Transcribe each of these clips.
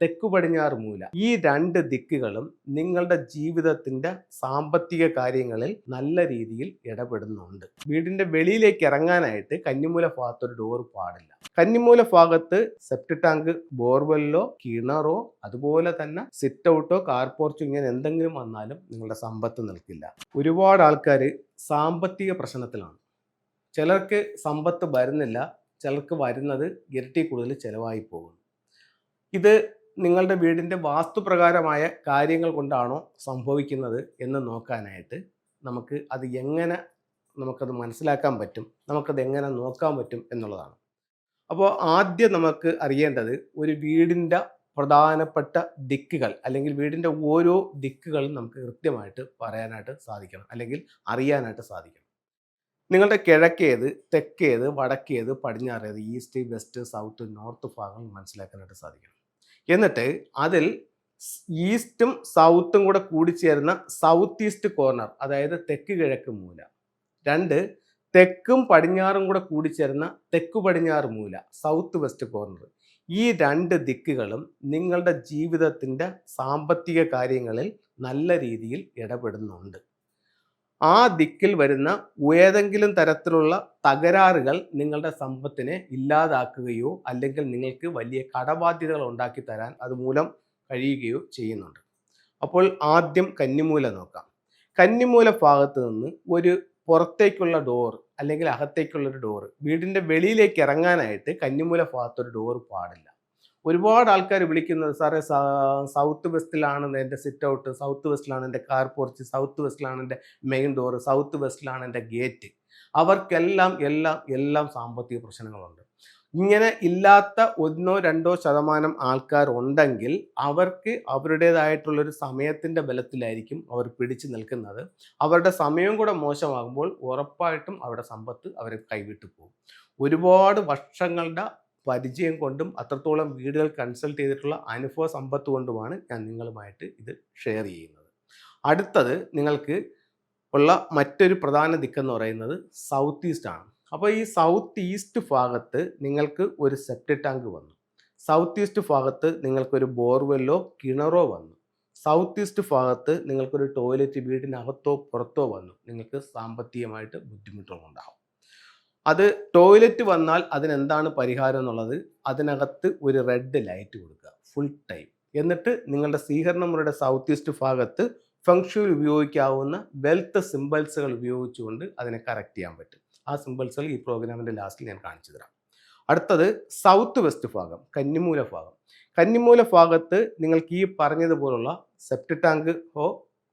തെക്കു പടിഞ്ഞാറ് മൂല, ഈ രണ്ട് ദിക്കുകളും നിങ്ങളുടെ ജീവിതത്തിന്റെ സാമ്പത്തിക കാര്യങ്ങളിൽ നല്ല രീതിയിൽ ഇടപെടുന്നുണ്ട്. വീടിന്റെ വെളിയിലേക്ക് ഇറങ്ങാനായിട്ട് കന്നിമൂല ഭാഗത്തൊരു ഡോർ പാടില്ല. കന്നിമൂല ഭാഗത്ത് സെപ്റ്റ് ടാങ്ക്, ബോർവെല്ലോ, കിണറോ, അതുപോലെ തന്നെ സിറ്റ് ഔട്ടോ, കാർ പോർച്ചോ ഇങ്ങനെ എന്തെങ്കിലും വന്നാലും നിങ്ങളുടെ സമ്പത്ത് നിൽക്കില്ല. ഒരുപാട് ആൾക്കാർ സാമ്പത്തിക പ്രശ്നത്തിലാണ്. ചിലർക്ക് സമ്പത്ത് വരുന്നില്ല, ചിലർക്ക് വരുന്നത് ഇരട്ടി കൂടുതൽ ചിലവായി പോകുന്നു. ഇത് നിങ്ങളുടെ വീടിൻ്റെ വാസ്തുപ്രകാരമായ കാര്യങ്ങൾ കൊണ്ടാണോ സംഭവിക്കുന്നത് എന്ന് നോക്കാനായിട്ട് നമുക്കത് മനസ്സിലാക്കാൻ പറ്റും, നമുക്കത് എങ്ങനെ നോക്കാൻ പറ്റും എന്നുള്ളതാണ്. അപ്പോൾ ആദ്യം നമുക്ക് അറിയേണ്ടത് ഒരു വീടിൻ്റെ പ്രധാനപ്പെട്ട ദിക്കുകൾ, അല്ലെങ്കിൽ വീടിൻ്റെ ഓരോ ദിക്കുകളും നമുക്ക് കൃത്യമായിട്ട് പറയാനായിട്ട് സാധിക്കണം, അല്ലെങ്കിൽ അറിയാനായിട്ട് സാധിക്കണം. നിങ്ങളുടെ കിഴക്കേത്, തെക്കേത്, വടക്കേത്, പടിഞ്ഞാറേത്, ഈസ്റ്റ്, വെസ്റ്റ്, സൗത്ത്, നോർത്ത് ഭാഗങ്ങൾ മനസ്സിലാക്കാനായിട്ട് സാധിക്കണം. എന്നിട്ട് അതിൽ ഈസ്റ്റും സൗത്തും കൂടെ കൂടിച്ചേരുന്ന സൗത്ത് ഈസ്റ്റ് കോർണർ, അതായത് തെക്ക് കിഴക്ക് മൂല, രണ്ട് തെക്കും പടിഞ്ഞാറും കൂടെ കൂടിച്ചേരുന്ന തെക്കു പടിഞ്ഞാറ് മൂല, സൗത്ത് വെസ്റ്റ് കോർണർ, ഈ രണ്ട് ദിക്കുകളും നിങ്ങളുടെ ജീവിതത്തിൻ്റെ സാമ്പത്തിക കാര്യങ്ങളിൽ നല്ല രീതിയിൽ ഇടപെടുന്നുണ്ട്. ആ ദിക്കിൽ വരുന്ന ഏതെങ്കിലും തരത്തിലുള്ള തകരാറുകൾ നിങ്ങളുടെ സമ്പത്തിനെ ഇല്ലാതാക്കുകയോ അല്ലെങ്കിൽ നിങ്ങൾക്ക് വലിയ കടബാധ്യതകൾ ഉണ്ടാക്കി തരാൻ അതുമൂലം കഴിയുകയോ ചെയ്യുന്നുണ്ട്. അപ്പോൾ ആദ്യം കന്നിമൂല നോക്കാം. കന്നിമൂല ഭാഗത്ത് നിന്ന് ഒരു പുറത്തേക്കുള്ള ഡോർ അല്ലെങ്കിൽ അകത്തേക്കുള്ളൊരു ഡോറ്, വീടിൻ്റെ വെളിയിലേക്ക് ഇറങ്ങാനായിട്ട് കന്നിമൂല ഭാഗത്തൊരു ഡോർ പാടില്ല. ഒരുപാട് ആൾക്കാർ വിളിക്കുന്നത്, സാറേ സൗത്ത് വെസ്റ്റിലാണ് എൻ്റെ സിറ്റ് ഔട്ട്, സൗത്ത് വെസ്റ്റിലാണ് എൻ്റെ കാർ പോർച്ച്, സൗത്ത് വെസ്റ്റിലാണ് എൻ്റെ മെയിൻ ഡോറ്, സൗത്ത് വെസ്റ്റിലാണ് എൻ്റെ ഗേറ്റ്. അവർക്കെല്ലാം സാമ്പത്തിക പ്രശ്നങ്ങളുണ്ട്. ഇങ്ങനെ ഇല്ലാത്ത 1-2% ആൾക്കാരുണ്ടെങ്കിൽ അവർക്ക് അവരുടേതായിട്ടുള്ളൊരു സമയത്തിൻ്റെ ബലത്തിലായിരിക്കും അവർ പിടിച്ചു നിൽക്കുന്നത്. അവരുടെ സമയം കൂടെ മോശമാകുമ്പോൾ ഉറപ്പായിട്ടും അവരുടെ സമ്പത്ത് അവരെ കൈവിട്ടു പോകും. ഒരുപാട് വർഷങ്ങളുടെ പരിചയം കൊണ്ടും അത്രത്തോളം വീടുകൾ കൺസൾട്ട് ചെയ്തിട്ടുള്ള അനുഭവ സമ്പത്ത് കൊണ്ടുമാണ് ഞാൻ നിങ്ങളുമായിട്ട് ഇത് ഷെയർ ചെയ്യുന്നത്. അടുത്തത് നിങ്ങൾക്ക് ഉള്ള മറ്റൊരു പ്രധാന ദിക്കെന്ന് പറയുന്നത് സൗത്ത് ഈസ്റ്റ് ആണ്. അപ്പോൾ ഈ സൗത്ത് ഈസ്റ്റ് ഭാഗത്ത് നിങ്ങൾക്ക് ഒരു സെപ്റ്റ് ടാങ്ക് വന്നു, സൗത്ത് ഈസ്റ്റ് ഭാഗത്ത് നിങ്ങൾക്കൊരു ബോർവെല്ലോ കിണറോ വന്നു, സൗത്ത് ഈസ്റ്റ് ഭാഗത്ത് നിങ്ങൾക്കൊരു ടോയ്ലറ്റ് വീടിനകത്തോ പുറത്തോ വന്നു, നിങ്ങൾക്ക് സാമ്പത്തികമായിട്ട് ബുദ്ധിമുട്ടുകളുണ്ടാകും. അത് ടോയ്ലറ്റ് വന്നാൽ അതിനെന്താണ് പരിഹാരം എന്നുള്ളത്, അതിനകത്ത് ഒരു റെഡ് ലൈറ്റ് കൊടുക്കുക ഫുൾ ടൈം. എന്നിട്ട് നിങ്ങളുടെ സ്വീകരണ മുറിയുടെ സൗത്ത് ഈസ്റ്റ് ഭാഗത്ത് ഫെങ്ഷുയിൽ ഉപയോഗിക്കാവുന്ന വെൽത്ത് സിമ്പിൾസുകൾ ഉപയോഗിച്ചുകൊണ്ട് അതിനെ കറക്റ്റ് ചെയ്യാൻ പറ്റും. ആ സിമ്പിൾസുകൾ ഈ പ്രോഗ്രാമിൻ്റെ ലാസ്റ്റിൽ ഞാൻ കാണിച്ചു തരാം. അടുത്തത് സൗത്ത് വെസ്റ്റ് ഭാഗം, കന്നിമൂല ഭാഗം. കന്നിമൂല ഭാഗത്ത് നിങ്ങൾക്ക് ഈ പറഞ്ഞതുപോലുള്ള സെപ്റ്റ് ടാങ്കോ,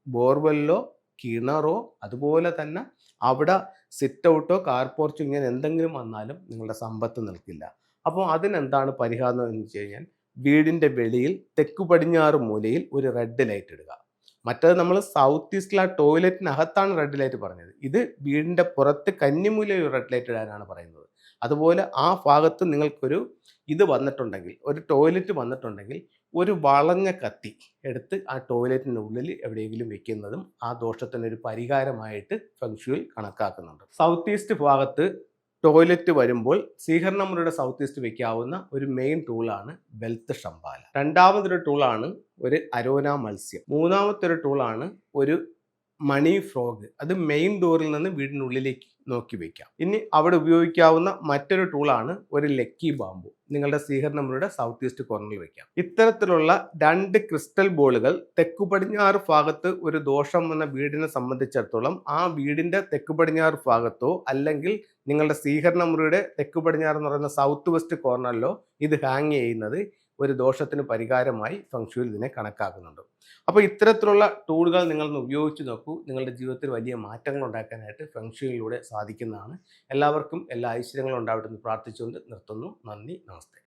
ബോർവെല്ലോ, കിണറോ, അതുപോലെ തന്നെ അവിടെ സിറ്റ് ഔട്ടോ, കാർ പോർച്ചോ ഇങ്ങനെ എന്തെങ്കിലും വന്നാലും നിങ്ങളുടെ സമ്പത്ത് നിൽക്കില്ല. അപ്പോൾ അതിനെന്താണ് പരിഹാരം എന്ന് വെച്ച് കഴിഞ്ഞാൽ, വീടിൻ്റെ വെളിയിൽ തെക്കു പടിഞ്ഞാറ് മൂലയിൽ ഒരു റെഡ് ലൈറ്റ് ഇടുക. മറ്റത് നമ്മൾ സൗത്ത് ഈസ്റ്റിലെ ടോയ്ലറ്റിനകത്താണ് റെഡ് ലൈറ്റ് പറഞ്ഞത്. ഇത് വീടിൻ്റെ പുറത്ത് കന്നിമൂലയിൽ ഒരു റെഡ് ലൈറ്റ് ഇടാനാണ് പറയുന്നത്. അതുപോലെ ആ ഭാഗത്ത് നിങ്ങൾക്കൊരു ഇത് വന്നിട്ടുണ്ടെങ്കിൽ, ഒരു ടോയ്ലറ്റ് വന്നിട്ടുണ്ടെങ്കിൽ, ഒരു വളഞ്ഞ കത്തി എടുത്ത് ആ ടോയ്ലറ്റിൻ്റെ ഉള്ളിൽ എവിടെയെങ്കിലും വെക്കുന്നതും ആ ദോഷത്തിനൊരു പരിഹാരമായിട്ട് ഫെങ്ഷുയിൽ കണക്കാക്കുന്നുണ്ട്. സൗത്ത് ഈസ്റ്റ് ഭാഗത്ത് ടോയ്ലറ്റ് വരുമ്പോൾ സ്വീകരണ മുറിയുടെ സൗത്ത് ഈസ്റ്റ് വെക്കാവുന്ന ഒരു മെയിൻ ടൂളാണ് വെൽത്ത് ഷംബാല. രണ്ടാമതൊരു ടൂളാണ് ഒരു അരോന മത്സ്യം. മൂന്നാമത്തെ ഒരു ടൂളാണ് ഒരു മണി ഫ്രോഗ്. അത് മെയിൻ ഡോറിൽ നിന്ന് വീടിനുള്ളിലേക്ക് നോക്കി വയ്ക്കാം. ഇനി അവിടെ ഉപയോഗിക്കാവുന്ന മറ്റൊരു ടൂളാണ് ഒരു ലക്കി ബാമ്പു. നിങ്ങളുടെ സ്വീകരണ മുറിയുടെ സൗത്ത് ഈസ്റ്റ് കോർണറിൽ വയ്ക്കാം. ഇത്തരത്തിലുള്ള 2 ക്രിസ്റ്റൽ ബോളുകൾ തെക്കു പടിഞ്ഞാറ് ഭാഗത്ത് ഒരു ദോഷം വന്ന വീടിനെ സംബന്ധിച്ചിടത്തോളം ആ വീടിന്റെ തെക്കു പടിഞ്ഞാറ് ഭാഗത്തോ അല്ലെങ്കിൽ നിങ്ങളുടെ സ്വീകരണ മുറിയുടെ തെക്കു പടിഞ്ഞാറ് എന്ന് പറയുന്ന സൗത്ത് വെസ്റ്റ് കോർണറിലോ ഇത് ഹാങ് ചെയ്യുന്നത് ഒരു ദോഷത്തിന് പരിഹാരമായി ഫെങ്ഷുയിൽ ഇതിനെ കണക്കാക്കുന്നുണ്ട്. അപ്പോൾ ഇത്തരത്തിലുള്ള ടൂളുകൾ നിങ്ങളൊന്ന് ഉപയോഗിച്ച് നോക്കൂ. നിങ്ങളുടെ ജീവിതത്തിൽ വലിയ മാറ്റങ്ങൾ ഉണ്ടാക്കാനായിട്ട് ഫെങ്ഷുയിലൂടെ സാധിക്കുന്നതാണ്. എല്ലാവർക്കും എല്ലാ ഐശ്വര്യങ്ങളും ഉണ്ടാവട്ടെ എന്ന് പ്രാർത്ഥിച്ചുകൊണ്ട് നിർത്തുന്നു. നന്ദി, നമസ്തേ.